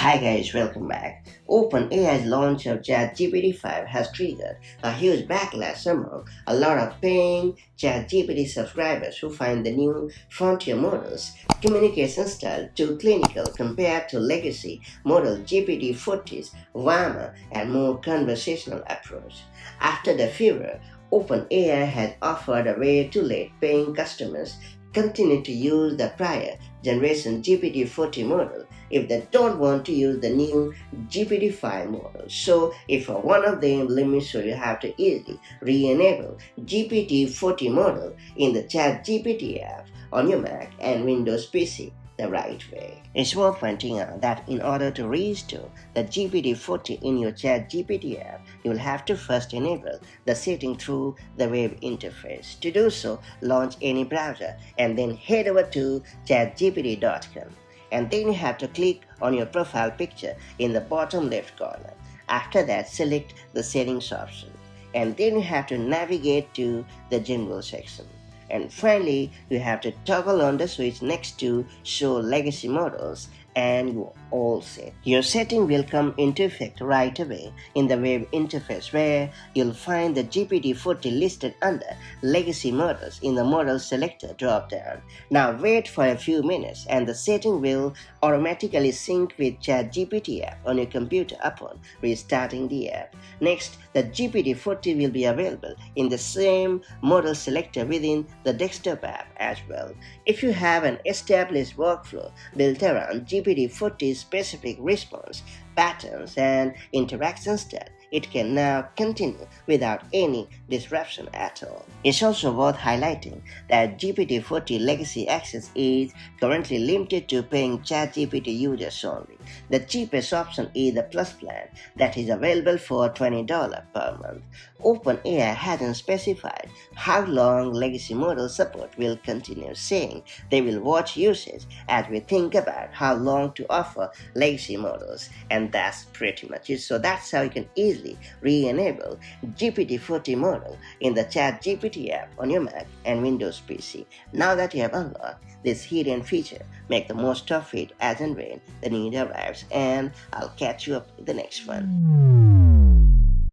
Hi guys, welcome back. OpenAI's launch of ChatGPT 5 has triggered a huge backlash among a lot of paying ChatGPT subscribers who find the new frontier model's communication style too clinical compared to legacy model GPT-40's warmer and more conversational approach. After the furor, OpenAI has offered a way to let paying customers continue to use the prior generation GPT-40 model if they don't want to use the new GPT-5 model. So if one of them limits, so you have to easily re-enable GPT-40 model in the ChatGPT app on your Mac and Windows PC the right way. It's worth pointing out that in order to restore the GPT-40 in your ChatGPT app, you will have to first enable the setting through the web interface. To do so, launch any browser and then head over to chatgpt.com. And then you have to click on your profile picture in the bottom left corner. After that, select the settings option. And then you have to navigate to the general section. And finally, you have to toggle on the switch next to Show Legacy Models and you're all set. Your setting will come into effect right away in the web interface where you'll find the GPT-40 listed under Legacy Models in the Model Selector drop-down. Now wait for a few minutes and the setting will automatically sync with ChatGPT app on your computer upon restarting the app. Next, the GPT-40 will be available in the same Model Selector within the desktop app as well. If you have an established workflow built around GPT-40's specific response, patterns, and interaction style, it can now continue without any disruption at all. It's also worth highlighting that GPT-40 Legacy Access is currently limited to paying ChatGPT users only. The cheapest option is the Plus plan that is available for $20 per month. OpenAI hasn't specified how long legacy model support will continue, saying they will watch usage as we think about how long to offer legacy models, and that's pretty much it. So that's how you can easily re-enable GPT-40 model in the ChatGPT app on your Mac and Windows PC. Now that you have unlocked this hidden feature, make the most of it as and when the need arrives, and I'll catch you up in the next one.